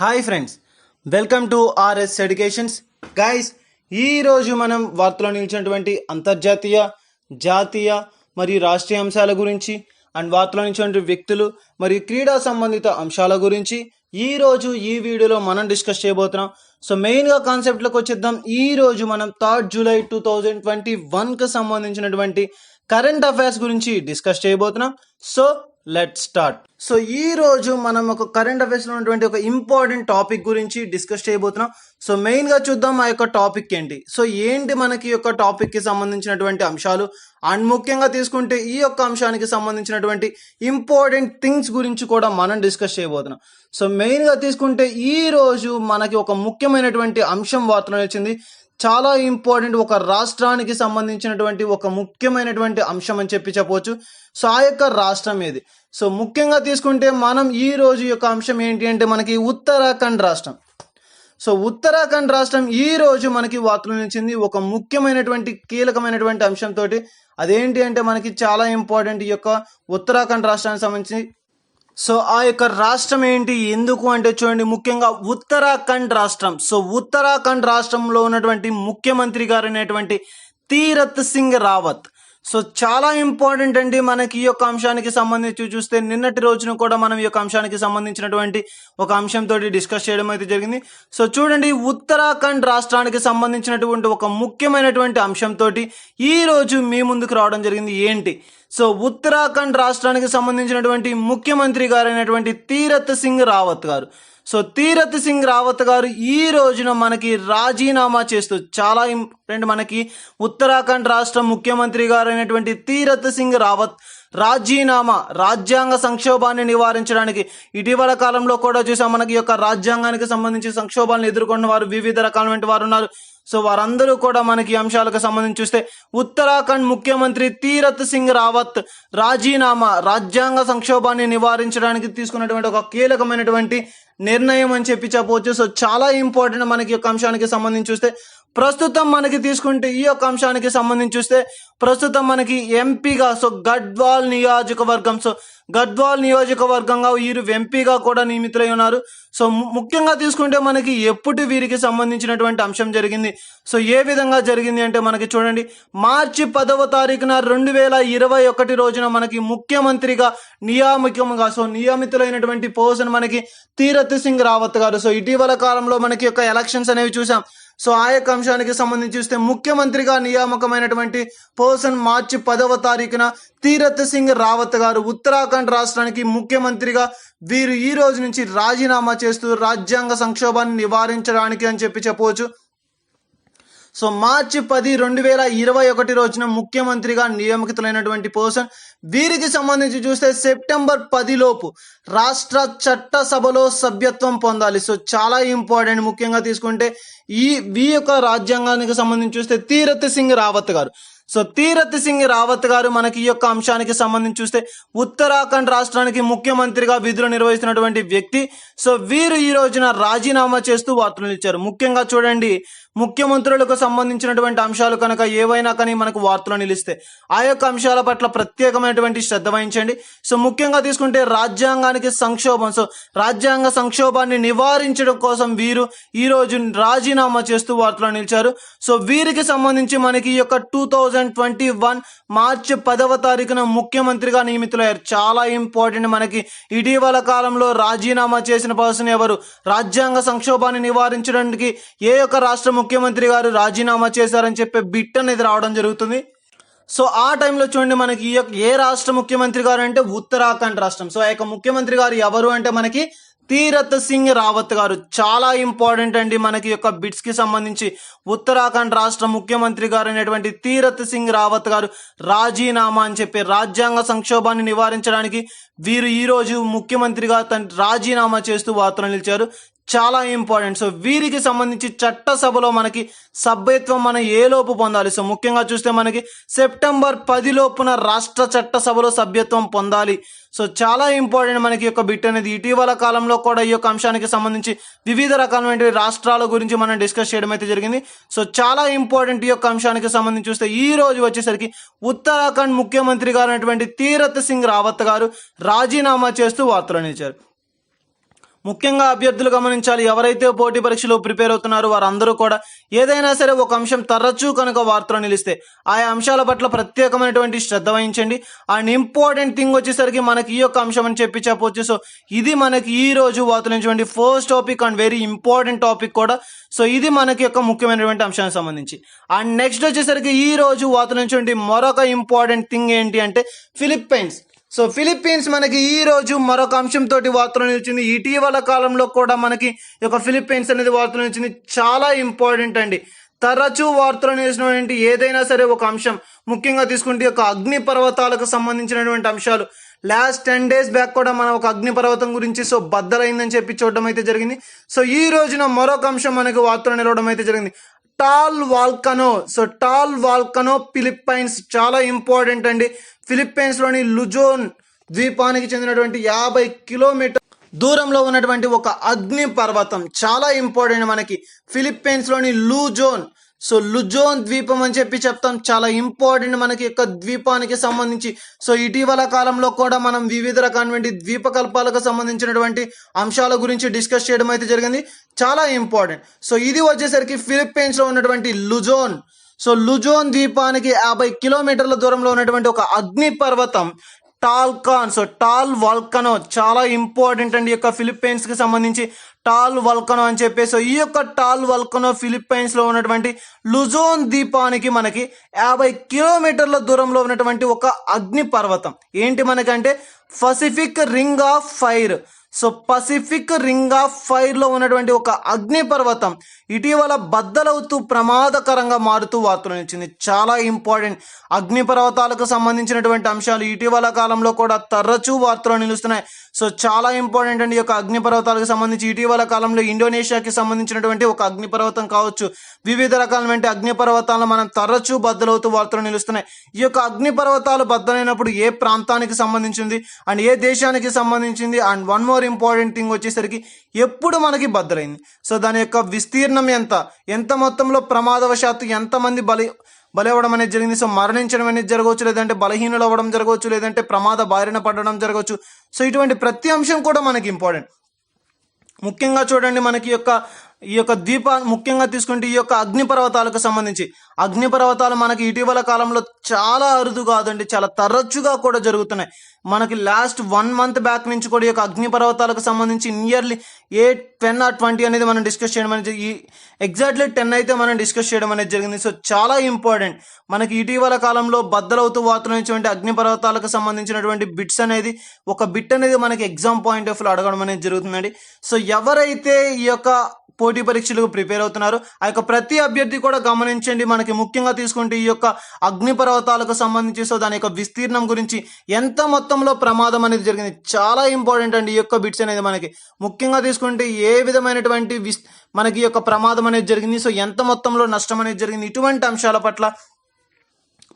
Hi friends, welcome to RS educations. Guys, ఈరోజు మనం వార్తలో నిలిచినటువంటి అంతర్జాతీయ, జాతీయ మరియు రాష్ట్రీయ అంశాల గురించి అండ్ వార్తలో నిలిచినటువంటి వ్యక్తులు మరియు క్రీడా సంబంధిత అంశాల గురించి ఈరోజు ఈ వీడియోలో మనం డిస్కస్ చేయబోతున్నాం. సో మెయిన్గా కాన్సెప్ట్లోకి వచ్చేద్దాం. ఈరోజు మనం 3 జూలై 2021కి సంబంధించినటువంటి కరెంట్ అఫైర్స్ గురించి డిస్కస్ చేయబోతున్నాం. So let start. సో ఈ రోజు మనం ఒక కరెంట్ అఫైర్స్ లో ఉన్నటువంటి ఒక ఇంపార్టెంట్ టాపిక్ గురించి డిస్కస్ చేయబోతున్నాం. సో మెయిన్ గా చూద్దాం ఆ యొక్క టాపిక్ ఏంటి. సో ఏంటి మనకి యొక్క టాపిక్ కి సంబంధించినటువంటి అంశాలు అండ్ ముఖ్యంగా తీసుకుంటే ఈ యొక్క అంశానికి సంబంధించినటువంటి ఇంపార్టెంట్ థింగ్స్ గురించి కూడా మనం డిస్కస్ చేయబోతున్నాం. సో మెయిన్ గా తీసుకుంటే ఈ రోజు మనకి ఒక ముఖ్యమైనటువంటి అంశం వార్తలో వచ్చింది. చాలా ఇంపార్టెంట్, ఒక రాష్ట్రానికి సంబంధించినటువంటి ఒక ముఖ్యమైనటువంటి అంశం అని చెప్పవచ్చు. సో ఆ యొక్క రాష్ట్రం ఏది? సో ముఖ్యంగా తీసుకుంటే మనం ఈ రోజు యొక్క అంశం ఏంటి అంటే మనకి ఉత్తరాఖండ్ రాష్ట్రం. సో ఉత్తరాఖండ్ రాష్ట్రం ఈ రోజు మనకి వార్తలు నిలిచింది ఒక ముఖ్యమైనటువంటి కీలకమైనటువంటి అంశంతో. అదేంటి అంటే మనకి చాలా ఇంపార్టెంట్ ఈ యొక్క ఉత్తరాఖండ్ రాష్ట్రానికి సంబంధించి. సో ఆ యొక్క రాష్ట్రం ఏంటి, ఎందుకు అంటే చూడండి, ముఖ్యంగా ఉత్తరాఖండ్ రాష్ట్రం. సో ఉత్తరాఖండ్ రాష్ట్రంలో ఉన్నటువంటి ముఖ్యమంత్రి గారు అనేటువంటి తీరత్ సింగ్ రావత్. సో చాలా ఇంపార్టెంట్ అండి మనకి ఈ యొక్క అంశానికి సంబంధించి చూస్తే. నిన్నటి రోజున కూడా మనం ఈ యొక్క అంశానికి సంబంధించినటువంటి ఒక అంశంతో డిస్కస్ చేయడం అయితే జరిగింది. సో చూడండి, ఉత్తరాఖండ్ రాష్ట్రానికి సంబంధించినటువంటి ఒక ముఖ్యమైనటువంటి అంశంతో ఈ రోజు మీ ముందుకు రావడం జరిగింది. ఏంటి? సో ఉత్తరాఖండ్ రాష్ట్రానికి సంబంధించినటువంటి ముఖ్యమంత్రి గారు అయినటువంటి తీరత్ సింగ్ రావత్ గారు. సో తీరత్ సింగ్ రావత్ గారు ఈ రోజున మనకి రాజీనామా చేస్తూ, చాలా ఇంపార్టెంట్, మనకి ఉత్తరాఖండ్ రాష్ట్ర ముఖ్యమంత్రి గారు అయినటువంటి తీరత్ సింగ్ రావత్ రాజీనామా, రాజ్యాంగ సంక్షోభాన్ని నివారించడానికి. ఇటీవల కాలంలో కూడా చూసాం, మనకి యొక్క రాజ్యాంగానికి సంబంధించి సంక్షోభాలను ఎదుర్కొన్న వారు వివిధ రకాలైన వారు ఉన్నారు. సో వారందరూ కూడా మనకి అంశాలకు సంబంధించి చూస్తే ఉత్తరాఖండ్ ముఖ్యమంత్రి తీరత్ సింగ్ రావత్ రాజీనామా, రాజ్యాంగ సంక్షోభాన్ని నివారించడానికి తీసుకున్నటువంటి ఒక కీలకమైనటువంటి నిర్ణయం అని చెప్పవచ్చు. సో చాలా ఇంపార్టెంట్ మనకి యొక్క అంశానికి సంబంధించి చూస్తే. ప్రస్తుతం మనకి తీసుకుంటే ఈ యొక్క అంశానికి సంబంధించి చూస్తే ప్రస్తుతం మనకి ఎంపీగా, సో గడ్వాల్ నియోజకవర్గం, సో గద్వాల్ నియోజకవర్గంగా వీరు ఎంపీగా కూడా నియమితులై ఉన్నారు. సో ముఖ్యంగా తీసుకుంటే మనకి ఎప్పుడు వీరికి సంబంధించినటువంటి అంశం జరిగింది. సో ఏ విధంగా జరిగింది అంటే మనకి చూడండి, మార్చి 10వ తారీఖున 2021 రోజున మనకి ముఖ్యమంత్రిగా నియమితులైనటువంటి పర్సన్ మనకి తీరత్ సింగ్ రావత్ గారు. సో ఇటీవల కాలంలో మనకి యొక్క ఎలక్షన్స్ అనేవి చూసాం. సో ఆ యొక్క అంశానికి సంబంధించి చూస్తే ముఖ్యమంత్రిగా నియామకమైనటువంటి పర్సన్ మార్చి 10వ తారీఖున తీరత్ సింగ్ రావత్ గారు ఉత్తరాఖండ్ రాష్ట్రానికి ముఖ్యమంత్రిగా వీరు ఈ రోజు నుంచి రాజీనామా చేస్తూ రాజ్యాంగ సంక్షోభాన్ని నివారించడానికి అని చెప్పవచ్చు. సో మార్చి 10, 2021 రోజున ముఖ్యమంత్రిగా నియమితులైనటువంటి పర్సన్. వీరికి సంబంధించి చూస్తే సెప్టెంబర్ 10 లోపు రాష్ట్ర చట్టసభలో సభ్యత్వం పొందాలి. సో చాలా ఇంపార్టెంట్. ముఖ్యంగా తీసుకుంటే ఈ యొక్క రాజ్యాంగానికి సంబంధించి చూస్తే తీరత్ సింగ్ రావత్ గారు. సో తీరత్ సింగ్ రావత్ గారు మనకి ఈ యొక్క అంశానికి సంబంధించి చూస్తే ఉత్తరాఖండ్ రాష్ట్రానికి ముఖ్యమంత్రిగా విధులు నిర్వహిస్తున్నటువంటి వ్యక్తి. సో వీరు ఈ రోజున రాజీనామా చేస్తూ వార్తలు ఇచ్చారు. ముఖ్యంగా చూడండి, ముఖ్యమంత్రులకు సంబంధించినటువంటి అంశాలు కనుక ఏవైనా కానీ మనకు వార్తలు నిలిస్తే ఆ యొక్క అంశాల పట్ల ప్రత్యేకమైనటువంటి శ్రద్ధ వహించండి. సో ముఖ్యంగా తీసుకుంటే రాజ్యాంగానికి సంక్షోభం, సో రాజ్యాంగ సంక్షోభాన్ని నివారించడం కోసం వీరు ఈ రోజు రాజీనామా చేస్తూ వార్తలు నిలిచారు. సో వీరికి సంబంధించి మనకి ఈ యొక్క 2021 మార్చి 10వ తారీఖున ముఖ్యమంత్రిగా నియమితులయ్యారు. చాలా ఇంపార్టెంట్. మనకి ఇటీవల కాలంలో రాజీనామా చేసిన పర్సన్ ఎవరు? రాజ్యాంగ సంక్షోభాన్ని నివారించడానికి ఏ యొక్క రాష్ట్ర ముఖ్యమంత్రి గారు రాజీనామా చేశారని చెప్పే బిట్ అనేది రావడం జరుగుతుంది. సో ఆ టైంలో చూడండి, మనకి ఏ రాష్ట్ర ముఖ్యమంత్రి గారు అంటే ఉత్తరాఖండ్ రాష్ట్రం. సో ఆ యొక్క ముఖ్యమంత్రి గారు ఎవరు అంటే మనకి తీరత్ సింగ్ రావత్ గారు. చాలా ఇంపార్టెంట్ అండి మనకి యొక్క బిట్స్ కి సంబంధించి. ఉత్తరాఖండ్ రాష్ట్ర ముఖ్యమంత్రి గారు అయినటువంటి తీరత్ సింగ్ రావత్ గారు రాజీనామా అని చెప్పి రాజ్యాంగ సంక్షోభాన్ని నివారించడానికి వీరు ఈ రోజు ముఖ్యమంత్రిగా రాజీనామా చేస్తూ వార్తలు నిలిచారు. చాలా ఇంపార్టెంట్. సో వీరికి సంబంధించి చట్టసభలో మనకి సభ్యత్వం మనం ఏ లోపు పొందాలి? సో ముఖ్యంగా చూస్తే మనకి సెప్టెంబర్ 10 లోపున రాష్ట్ర చట్టసభలో సభ్యత్వం పొందాలి. సో చాలా ఇంపార్టెంట్ మనకి యొక్క బిట్ అనేది. ఇటీవల కాలంలో కూడా ఈ యొక్క అంశానికి సంబంధించి వివిధ రకాలైన రాష్ట్రాల గురించి మనం డిస్కస్ చేయడం అయితే జరిగింది. సో చాలా ఇంపార్టెంట్ ఈ యొక్క అంశానికి సంబంధించి చూస్తే ఈ రోజు వచ్చేసరికి ఉత్తరాఖండ్ ముఖ్యమంత్రి గారు అయినటువంటి తీరత్ సింగ్ రావత్ గారు రాజీనామా చేస్తూ వార్తలు నిలిచారు. ముఖ్యంగా అభ్యర్థులు గమనించాలి, ఎవరైతే పోటీ పరీక్షలు ప్రిపేర్ అవుతున్నారో వారందరూ కూడా ఏదైనా సరే ఒక అంశం తరచూ కనుక వార్తలు నిలిస్తే ఆయా అంశాల పట్ల ప్రత్యేకమైనటువంటి శ్రద్ధ వహించండి. అండ్ ఇంపార్టెంట్ థింగ్ వచ్చేసరికి మనకి ఈ యొక్క అంశం అని చెప్పవచ్చు. సో ఇది మనకి ఈ రోజు వార్తలు నిలిచినటువంటి first topic and very important topic కూడా. సో ఇది మనకి యొక్క ముఖ్యమైనటువంటి అంశానికి సంబంధించి. అండ్ నెక్స్ట్ వచ్చేసరికి ఈ రోజు వార్తలు నిలిచినటువంటి మరొక ఇంపార్టెంట్ థింగ్ ఏంటి అంటే ఫిలిప్పైన్స్. సో ఫిలిప్పీన్స్ మనకి ఈ రోజు మరొక అంశంతో వార్తలు నిలిచింది. ఇటీవల కాలంలో కూడా మనకి ఈ యొక్క ఫిలిప్పీన్స్ అనేది వార్తలు నిలిచింది. చాలా ఇంపార్టెంట్ అండి. తరచూ వార్తలు నిలిచినటువంటి ఏదైనా సరే ఒక అంశం ముఖ్యంగా తీసుకుంటే ఒక అగ్ని పర్వతాలకు సంబంధించినటువంటి అంశాలు. లాస్ట్ 10 days బ్యాక్ కూడా మనం ఒక అగ్ని పర్వతం గురించి సో బద్దలైందని చెప్పి చూడడం అయితే జరిగింది. సో ఈ రోజున మరొక అంశం మనకి వార్తలు నిలవడం అయితే జరిగింది. Tall volcano. So tall volcano Philippines చాలా ఇంపార్టెంట్ అండి. ఫిలిప్పైన్స్ లోని లుజోన్ ద్వీపానికి చెందినటువంటి 50 కిలోమీటర్ దూరంలో ఉన్నటువంటి ఒక అగ్ని పర్వతం. చాలా ఇంపార్టెంట్ మనకి ఫిలిప్పైన్స్ లోని లూజోన్. సో లుజోన్ ద్వీపం అని చెప్పి చెప్తాం. చాలా ఇంపార్టెంట్ మనకి యొక్క ద్వీపానికి సంబంధించి. సో ఇటీవల కాలంలో కూడా మనం వివిధ రకాలైన ద్వీపకల్పాలకు సంబంధించినటువంటి అంశాల గురించి డిస్కస్ చేయడం అయితే జరిగింది. చాలా ఇంపార్టెంట్. సో ఇది వచ్చేసరికి ఫిలిప్పైన్స్ లో ఉన్నటువంటి లుజోన్. సో లుజోన్ ద్వీపానికి 50 కిలోమీటర్ల దూరంలో ఉన్నటువంటి ఒక అగ్ని పర్వతం టాల్కాన్. సో టాల్ వాల్కనో చాలా ఇంపార్టెంట్ అండి. యొక్క ఫిలిప్పైన్స్ కి సంబంధించి టాల్ వాల్కనో అని చెప్పేసి. సో ఈ యొక్క టాల్ వాల్కనో ఫిలిప్పైన్స్ లో ఉన్నటువంటి లుజోన్ ద్వీపానికి మనకి 50 కిలోమీటర్ల దూరంలో ఉన్నటువంటి ఒక అగ్ని పర్వతం. ఏంటి మనకంటే Pacific ring of fire. So Pacific ring of fire లో ఉన్నటువంటి ఒక అగ్ని పర్వతం ఇటీవల బద్దలవుతూ ప్రమాదకరంగా మారుతూ వార్తలు నిలిచింది. చాలా ఇంపార్టెంట్. అగ్ని పర్వతాలకు సంబంధించినటువంటి అంశాలు ఇటీవల కాలంలో కూడా తరచూ వార్తలు నిలుస్తున్నాయి. సో చాలా ఇంపార్టెంట్ అండి. ఈ యొక్క అగ్ని పర్వతాలకు సంబంధించి ఇటీవల కాలంలో ఇండోనేషియాకి సంబంధించినటువంటి ఒక అగ్ని పర్వతం కావచ్చు, వివిధ రకాలైన అగ్ని పర్వతాలను మనం తరచూ బద్దలవుతూ వార్తలు నిలుస్తున్నాయి. ఈ యొక్క అగ్ని పర్వతాలు బద్దలైనప్పుడు ఏ ప్రాంతానికి సంబంధించింది అండ్ ఏ దేశానికి సంబంధించింది and one more important thing వచ్చేసరికి ఎప్పుడు మనకి బద్దలైంది. సో దాని యొక్క విస్తీర్ణం ఎంత మొత్తంలో ప్రమాదవశాత్తు ఎంతమంది బలవడం అనేది జరిగింది. సో మరణించడం అనేది జరగవచ్చు, లేదంటే బలహీనులు అవ్వడం జరగవచ్చు, లేదంటే ప్రమాద బారిన పడడం జరగవచ్చు. సో ఇటువంటి ప్రతి అంశం కూడా మనకి ఇంపార్టెంట్. ముఖ్యంగా చూడండి మనకి ఈ యొక్క ముఖ్యంగా తీసుకుంటే ఈ యొక్క అగ్నిపర్వతాలకు సంబంధించి అగ్నిపర్వతాలు మనకి ఇటీవల కాలంలో చాలా అరుదు కాదండి, చాలా తరచుగా కూడా జరుగుతున్నాయి. మనకి లాస్ట్ 1 month బ్యాక్ నుంచి కూడా ఈ యొక్క అగ్నిపర్వతాలకు సంబంధించి నియర్లీ 10 or 20 అనేది మనం డిస్కస్ చేయడం అనేది ఎగ్జాక్ట్లీ 10 అయితే మనం డిస్కస్ చేయడం అనేది జరిగింది. సో చాలా ఇంపార్టెంట్. మనకి ఇటీవల కాలంలో బద్దలవుతూ వార్తలు అగ్నిపర్వతాలకు సంబంధించినటువంటి బిట్స్ అనేది ఒక బిట్ అనేది మనకి ఎగ్జామ్ పాయింట్ ఆఫ్ వ్యూ అడగడం అనేది జరుగుతుందండి. సో ఎవరైతే ఈ యొక్క పోటీ పరీక్షలకు ప్రిపేర్ అవుతున్నారు ఆ యొక్క ప్రతి అభ్యర్థి కూడా గమనించండి. మనకి ముఖ్యంగా తీసుకుంటే ఈ యొక్క అగ్నిపర్వతాలకు సంబంధించి సో దాని యొక్క విస్తీర్ణం గురించి ఎంత మొత్తంలో ప్రమాదం అనేది జరిగింది చాలా ఇంపార్టెంట్ అండి. ఈ యొక్క బిట్స్ అనేది మనకి ముఖ్యంగా తీసుకుంటే ఏ విధమైనటువంటి మనకి ఈ యొక్క ప్రమాదం అనేది జరిగింది, సో ఎంత మొత్తంలో నష్టం అనేది జరిగింది, ఇటువంటి అంశాల పట్ల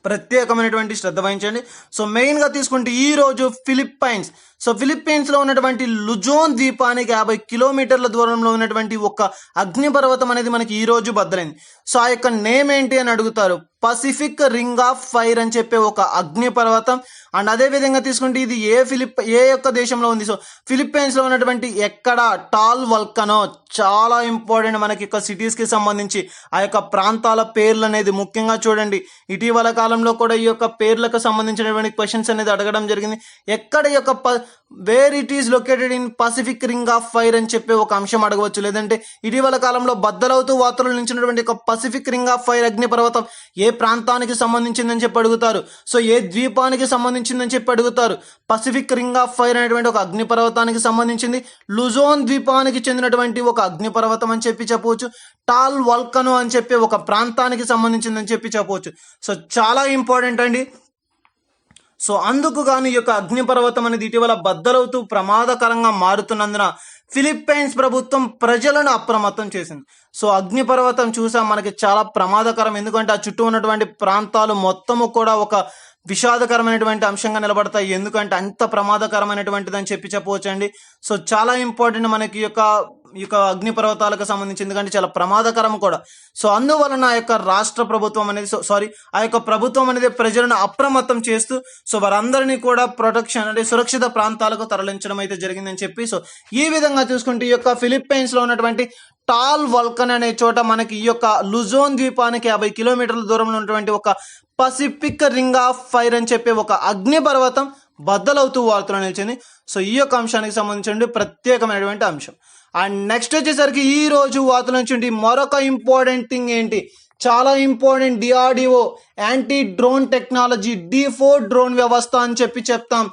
ప్రత్యేకమైనటువంటి శ్రద్ధ వహించండి. సో మెయిన్గా తీసుకుంటే ఈ రోజు ఫిలిప్పైన్స్ లో ఉన్నటువంటి లుజోన్ ద్వీపానికి 50 కిలోమీటర్ల దూరంలో ఉన్నటువంటి ఒక అగ్నిపర్వతం అనేది మనకి ఈ రోజు బద్దలైంది. సో ఆ యొక్క నేమ్ ఏంటి అని అడుగుతారు. పసిఫిక్ రింగ్ ఆఫ్ ఫైర్ అని చెప్పే ఒక అగ్ని పర్వతం. అండ్ అదే విధంగా తీసుకుంటే ఇది ఏ యొక్క దేశంలో ఉంది. సో ఫిలిప్పైన్స్ లో ఉన్నటువంటి ఎక్కడ టాల్ వల్కనో చాలా ఇంపార్టెంట్. మనకి యొక్క సిటీస్ కి సంబంధించి ఆ యొక్క ప్రాంతాల పేర్లు అనేది ముఖ్యంగా చూడండి. ఇటీవల కాలంలో కూడా ఈ యొక్క పేర్లకు సంబంధించినటువంటి క్వశ్చన్స్ అనేది అడగడం జరిగింది. ఎక్కడ ఈ యొక్క where it is located in Pacific ring of fire అని చెప్పి ఒక అంశం అడగవచ్చు. లేదంటే ఇటీవల కాలంలో బద్దలవుతూ వార్తలు నిలిచినటువంటి ఒక పసిఫిక్ రింగ్ ఆఫ్ ఫైర్ అగ్ని పర్వతం ఏ ప్రాంతానికి సంబంధించిందని చెప్పి అడుగుతారు. సో ఏ ద్వీపానికి సంబంధించిందని చెప్పి అడుగుతారు. పసిఫిక్ రింగ్ ఆఫ్ ఫైర్ అనేటువంటి ఒక అగ్ని పర్వతానికి సంబంధించింది. లుజోన్ ద్వీపానికి చెందినటువంటి ఒక అగ్ని పర్వతం అని చెప్పి చెప్పవచ్చు. టాల్ వల్కనో అని చెప్పి ఒక ప్రాంతానికి సంబంధించిందని చెప్పి చెప్పవచ్చు. సో చాలా ఇంపార్టెంట్ అండి. సో అందుకు గాను ఈ యొక్క అగ్నిపర్వతం అనేది ఇటీవల బద్దలవుతూ ప్రమాదకరంగా మారుతున్నందున ఫిలిప్పైన్స్ ప్రభుత్వం ప్రజలను అప్రమత్తం చేసింది. సో అగ్నిపర్వతం చూసాం, మనకి చాలా ప్రమాదకరం. ఎందుకంటే ఆ చుట్టూ ఉన్నటువంటి ప్రాంతాలు మొత్తము కూడా ఒక విషాదకరమైనటువంటి అంశంగా నిలబడతాయి. ఎందుకంటే అంత ప్రమాదకరమైనటువంటిది అని చెప్పవచ్చండి. సో చాలా ఇంపార్టెంట్ మనకి ఈ యొక్క అగ్నిపర్వతాలకు సంబంధించి, ఎందుకంటే చాలా ప్రమాదకరం కూడా. సో అందువలన ఆ యొక్క రాష్ట్ర ప్రభుత్వం అనేది ఆ యొక్క ప్రభుత్వం అనేది ప్రజలను అప్రమత్తం చేస్తూ సో వారందరినీ కూడా ప్రొటెక్షన్ అంటే సురక్షిత ప్రాంతాలకు తరలించడం అయితే జరిగిందని చెప్పి, సో ఈ విధంగా చూసుకుంటే ఈ యొక్క ఫిలిప్పైన్స్ లో ఉన్నటువంటి టాల్ వల్కన్ అనే చోట మనకి ఈ యొక్క లుజోన్ ద్వీపానికి 50 కిలోమీటర్ల దూరంలో ఉన్నటువంటి ఒక పసిఫిక్ రింగ్ ఆఫ్ ఫైర్ అని చెప్పి ఒక అగ్ని పర్వతం బద్దలవుతూ వార్తలు నిలిచింది. సో ఈ యొక్క అంశానికి సంబంధించి ప్రత్యేకమైనటువంటి అంశం. అండ్ నెక్స్ట్ వచ్చేసరికి ఈ రోజు వార్తల నుంచి మరొక ఇంపార్టెంట్ థింగ్ ఏంటి, చాలా important, DRDO anti drone technology D4 drone వ్యవస్థ అని చెప్తాం.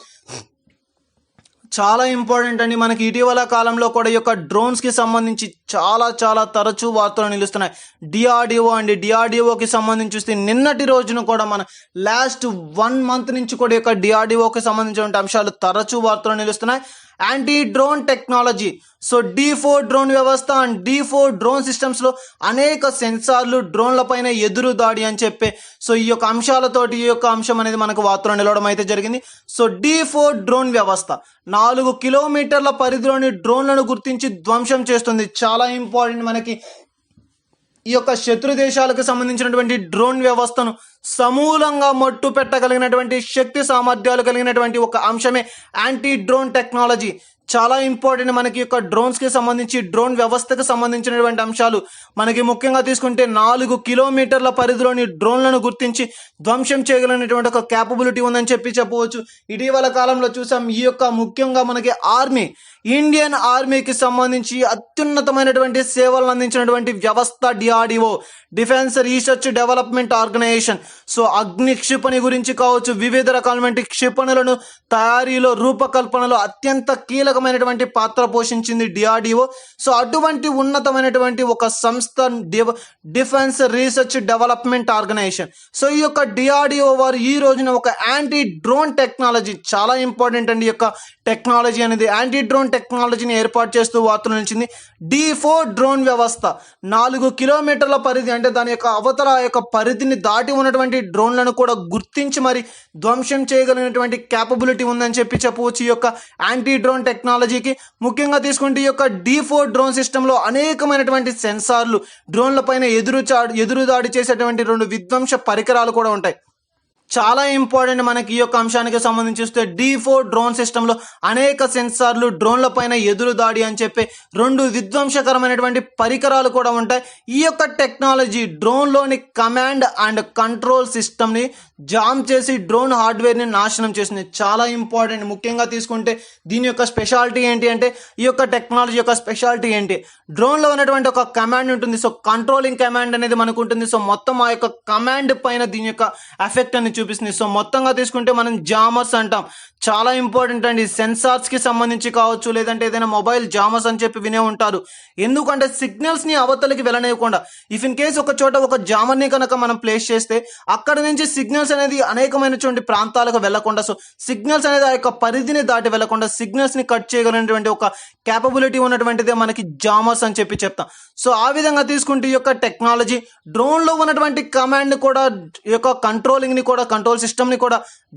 చాలా ఇంపార్టెంట్ అండి. మనకి ఇటీవల కాలంలో కూడా ఈ యొక్క డ్రోన్స్ కి సంబంధించి చాలా చాలా తరచూ వార్తలు నిలుస్తున్నాయి. డిఆర్డిఓకి సంబంధించి చూస్తే నిన్నటి రోజున కూడా మన లాస్ట్ 1 మంత్ నుంచి కూడా ఈ యొక్క డిఆర్డిఓకి సంబంధించిన అంశాలు తరచూ వార్తలు నిలుస్తున్నాయి. Anti drone technology, so D4 drone వ్యవస్థ అండ్ D4 డ్రోన్ సిస్టమ్స్ లో అనేక సెన్సార్లు డ్రోన్ల పైన ఎదురు దాడి అని చెప్పి, సో ఈ యొక్క అంశాలతోటి ఈ యొక్క అంశం అనేది మనకు వార్తలు నిలవడం అయితే జరిగింది. సో D4 డ్రోన్ వ్యవస్థ 4 కిలోమీటర్ల పరిధిలోని డ్రోన్లను గుర్తించి ధ్వంసం చేస్తుంది. చాలా ఇంపార్టెంట్. మనకి ఈ యొక్క శత్రు దేశాలకు సంబంధించినటువంటి డ్రోన్ వ్యవస్థను సమూలంగా మట్టు పెట్టగలిగినటువంటి శక్తి సామర్థ్యాలు కలిగినటువంటి ఒక అంశమే యాంటీ డ్రోన్ టెక్నాలజీ. చాలా ఇంపార్టెంట్. మనకి యొక్క డ్రోన్స్ కి సంబంధించి డ్రోన్ వ్యవస్థకు సంబంధించినటువంటి అంశాలు మనకి ముఖ్యంగా తీసుకుంటే 4 కిలోమీటర్ల పరిధిలోని డ్రోన్లను గుర్తించి ధ్వంసం చేయగలిగినటువంటి ఒక క్యాపబిలిటీ ఉందని చెప్పవచ్చు. ఇటీవల కాలంలో చూసాం ఈ యొక్క ముఖ్యంగా మనకి ఇండియన్ ఆర్మీకి సంబంధించి అత్యున్నతమైనటువంటి సేవలను అందించినటువంటి వ్యవస్థ DRDO, defence research development organisation. So Agni క్షిపణి గురించి కావచ్చు, వివిధ రకాలైన క్షిపణులను తయారీలో రూపకల్పనలో అత్యంత కీలకమైనటువంటి పాత్ర పోషించింది డిఆర్డిఓ. సో అటువంటి ఉన్నతమైనటువంటి ఒక సంస్థ defence research development organisation. So ఈ యొక్క డిఆర్డిఓ వారు ఈ రోజున ఒక యాంటీ డ్రోన్ టెక్నాలజీ, చాలా ఇంపార్టెంట్ అండి. ఈ యొక్క టెక్నాలజీ అనేది యాంటీ డ్రోన్ టెక్నాలజీని ఏర్పాటు చేస్తూ వార్తలు నిలిచింది. D4 డ్రోన్ వ్యవస్థ 4 కిలోమీటర్ల పరిధి, అంటే దాని యొక్క అవతల యొక్క పరిధిని దాటి ఉన్నటువంటి డ్రోన్లను కూడా గుర్తించి మరి ధ్వంసం చేయగలిగినటువంటి క్యాపబిలిటీ ఉందని చెప్పవచ్చు ఈ యొక్క యాంటీ డ్రోన్ టెక్నాలజీకి. ముఖ్యంగా తీసుకుంటే ఈ యొక్క D4 డ్రోన్ సిస్టంలో అనేకమైనటువంటి సెన్సార్లు, డ్రోన్ల పైన ఎదురు దాడి చేసేటువంటి 2 విధ్వంస పరికరాలు కూడా ఉంటాయి. చాలా ఇంపార్టెంట్. మనకి ఈ యొక్క అంశానికి సంబంధించి చూస్తే D4 డ్రోన్ సిస్టంలో అనేక సెన్సార్లు, డ్రోన్ల పైన ఎదురు దాడి అని చెప్పి 2 విధ్వంసకరమైనటువంటి పరికరాలు కూడా ఉంటాయి. ఈ యొక్క టెక్నాలజీ డ్రోన్లోని కమాండ్ అండ్ కంట్రోల్ సిస్టమ్ని జామ్ చేసి డ్రోన్ హార్డ్వేర్ని నాశనం చేసింది. చాలా ఇంపార్టెంట్. ముఖ్యంగా తీసుకుంటే దీని యొక్క స్పెషాలిటీ ఏంటి అంటే, ఈ యొక్క టెక్నాలజీ యొక్క స్పెషాలిటీ ఏంటి, డ్రోన్లో ఉన్నటువంటి ఒక కమాండ్ ఉంటుంది. సో కంట్రోలింగ్ కమాండ్ అనేది మనకు ఉంటుంది. సో మొత్తం ఆ యొక్క కమాండ్ పైన దీని యొక్క ఎఫెక్ట్ అని చూపిస్తుంది. సో మొత్తంగా తీసుకుంటే మనం జామర్స్ అంటాం. చాలా ఇంపార్టెంట్ అండి. సెన్సార్స్ కి సంబంధించి కావచ్చు, లేదంటే ఏదైనా మొబైల్ జామర్స్ అని చెప్పి వినే ఉంటారు. ఎందుకంటే సిగ్నల్స్ ని అవతలకి వెళ్ళనివ్వకుండా, ఇఫ్ ఇన్ కేసు ఒక చోట ఒక జామర్ ని కనుక మనం ప్లేస్ చేస్తే అక్కడ నుంచి సిగ్నల్స్ అనేది అనేకమైనటువంటి ప్రాంతాలకు వెళ్లకుండా, సో సిగ్నల్స్ అనేది ఆ యొక్క పరిధిని దాటి వెళ్లకుండా సిగ్నల్స్ ని కట్ చేయగలిగినటువంటి ఒక క్యాపబిలిటీ ఉన్నటువంటిదే మనకి జామర్స్ అని చెప్తాం. సో ఆ విధంగా తీసుకుంటే ఈ యొక్క టెక్నాలజీ డ్రోన్ లో ఉన్నటువంటి కమాండ్ కూడా, ఈ యొక్క కంట్రోలింగ్ ని కూడా, కంట్రోల్ సిస్టమ్ ని కూడా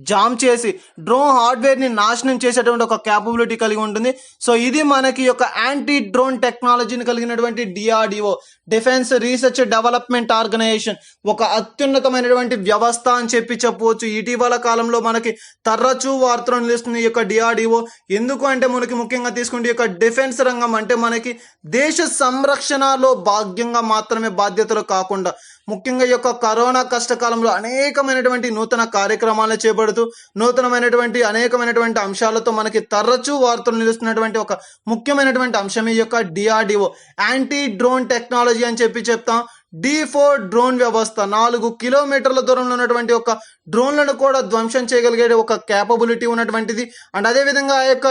జామ్ చేసి డ్రోన్ హార్డ్వేర్ ని నాశనం చేసేటువంటి ఒక క్యాపబిలిటీ కలిగి ఉంటుంది. సో ఇది మనకి యొక్క యాంటీ డ్రోన్ టెక్నాలజీని కలిగినటువంటి DRDO, defence research development organisation, ఒక అత్యున్నతమైనటువంటి వ్యవస్థ అని చెప్పవచ్చు. ఇటీవల కాలంలో మనకి తరచూ వార్తలు నిలుస్తుంది ఈ యొక్క డిఆర్డిఓ. ఎందుకు అంటే మనకి ముఖ్యంగా తీసుకుంటే ఈ యొక్క డిఫెన్స్ రంగం అంటే మనకి దేశ సంరక్షణలో భాగ్యంగా మాత్రమే బాధ్యతలు కాకుండా, ముఖ్యంగా ఈ యొక్క కరోనా కష్టకాలంలో అనేకమైనటువంటి నూతన కార్యక్రమాలు చేపడుతూ నూతనమైనటువంటి అనేకమైనటువంటి అంశాలతో మనకి తరచూ వార్తలు నిలుస్తున్నటువంటి ఒక ముఖ్యమైనటువంటి అంశం ఈ యొక్క డిఆర్డిఓ, యాంటీ డ్రోన్ టెక్నాలజీ అని చెప్తాం. D4 డ్రోన్ వ్యవస్థ 4 కిలోమీటర్ల దూరంలో ఉన్నటువంటి ఒక డ్రోన్లను కూడా ధ్వంసం చేయగలిగే ఒక క్యాపబిలిటీ ఉన్నటువంటిది. అండ్ అదేవిధంగా ఆ యొక్క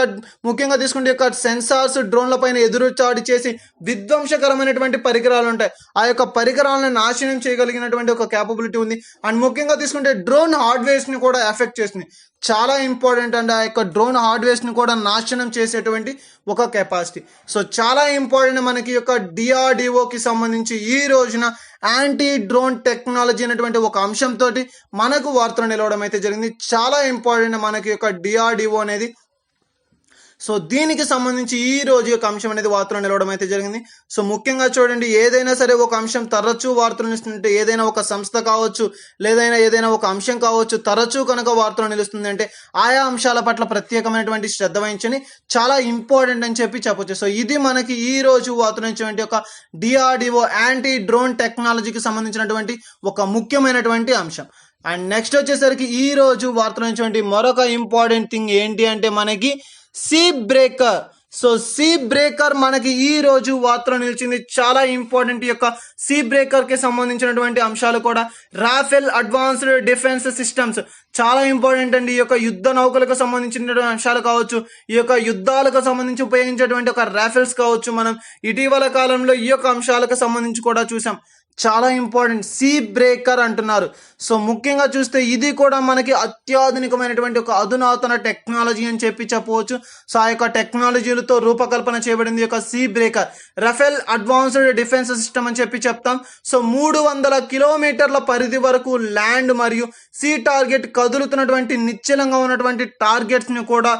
ముఖ్యంగా తీసుకుంటే యొక్క సెన్సార్స్ డ్రోన్ల పైన ఎదురుచాడి చేసి విధ్వంసకరమైనటువంటి పరికరాలు ఉంటాయి. ఆ యొక్క పరికరాలను నాశనం చేయగలిగినటువంటి ఒక క్యాపబిలిటీ ఉంది. అండ్ ముఖ్యంగా తీసుకుంటే డ్రోన్ హార్డ్వేర్స్ ని కూడా ఎఫెక్ట్ చేస్తుంది. చాలా ఇంపార్టెంట్ అండ్ ఆ యొక్క డ్రోన్ హార్డ్వేర్స్ని కూడా నాశనం చేసేటువంటి ఒక కెపాసిటీ. సో చాలా ఇంపార్టెంట్ మనకి యొక్క డిఆర్డిఓకి సంబంధించి ఈ రోజున యాంటీ డ్రోన్ టెక్నాలజీ అనేటువంటి ఒక అంశంతో మనకు వార్తలు నిలవడం అయితే జరిగింది. చాలా ఇంపార్టెంట్ మనకి యొక్క డిఆర్డిఓ అనేది. సో దీనికి సంబంధించి ఈ రోజు యొక్క అంశం అనేది వార్తలు నిలవడం అయితే జరిగింది. సో ముఖ్యంగా చూడండి, ఏదైనా సరే ఒక అంశం తరచూ వార్తలు నిలుస్తుంటే, ఏదైనా ఒక సంస్థ కావచ్చు, ఏదైనా ఒక అంశం కావచ్చు, తరచూ కనుక వార్తలు నిలుస్తుంది అంటే ఆయా అంశాల పట్ల ప్రత్యేకమైనటువంటి శ్రద్ధ వహించని చాలా ఇంపార్టెంట్ అని చెప్పొచ్చు. సో ఇది మనకి ఈ రోజు వార్తలు నిలిచినటువంటి ఒక డిఆర్డిఓ యాంటీ డ్రోన్ టెక్నాలజీకి సంబంధించినటువంటి ఒక ముఖ్యమైనటువంటి అంశం. అండ్ నెక్స్ట్ వచ్చేసరికి ఈ రోజు వార్తలు నిలిచినటువంటి మరొక ఇంపార్టెంట్ థింగ్ ఏంటి అంటే మనకి Sea Breaker. So Sea Breaker మనకి ఈ రోజు వార్తలో నిలిచింది. చాలా ఇంపార్టెంట్ ఈ యొక్క సీ బ్రేకర్ కి సంబంధించినటువంటి అంశాలు కూడా. రాఫెల్ అడ్వాన్స్డ్ డిఫెన్స్ సిస్టమ్స్ చాలా ఇంపార్టెంట్ అండి. ఈ యొక్క యుద్ధ నౌకలకు సంబంధించినటువంటి అంశాలు కావచ్చు, ఈ యొక్క యుద్ధాలకు సంబంధించి ఉపయోగించేటువంటి ఒక రాఫెల్స్ కావచ్చు, మనం ఇటీవల కాలంలో ఈ యొక్క అంశాలకు సంబంధించి కూడా చూసాం. చాలా ఇంపార్టెంట్ సీ బ్రేకర్ అంటున్నారు. సో ముఖ్యంగా చూస్తే ఇది కూడా మనకి అత్యాధునికమైనటువంటి ఒక అధునాతన టెక్నాలజీ అని చెప్పవచ్చు. సో ఆ యొక్క టెక్నాలజీలతో రూపకల్పన చేయబడింది యొక్క Sea Breaker. Rafael advanced defence system అని చెప్తాం. సో 300 కిలోమీటర్ల పరిధి వరకు ల్యాండ్ మరియు సీ టార్గెట్ కదులుతున్నటువంటి నిశ్చలంగా ఉన్నటువంటి టార్గెట్స్ ని కూడా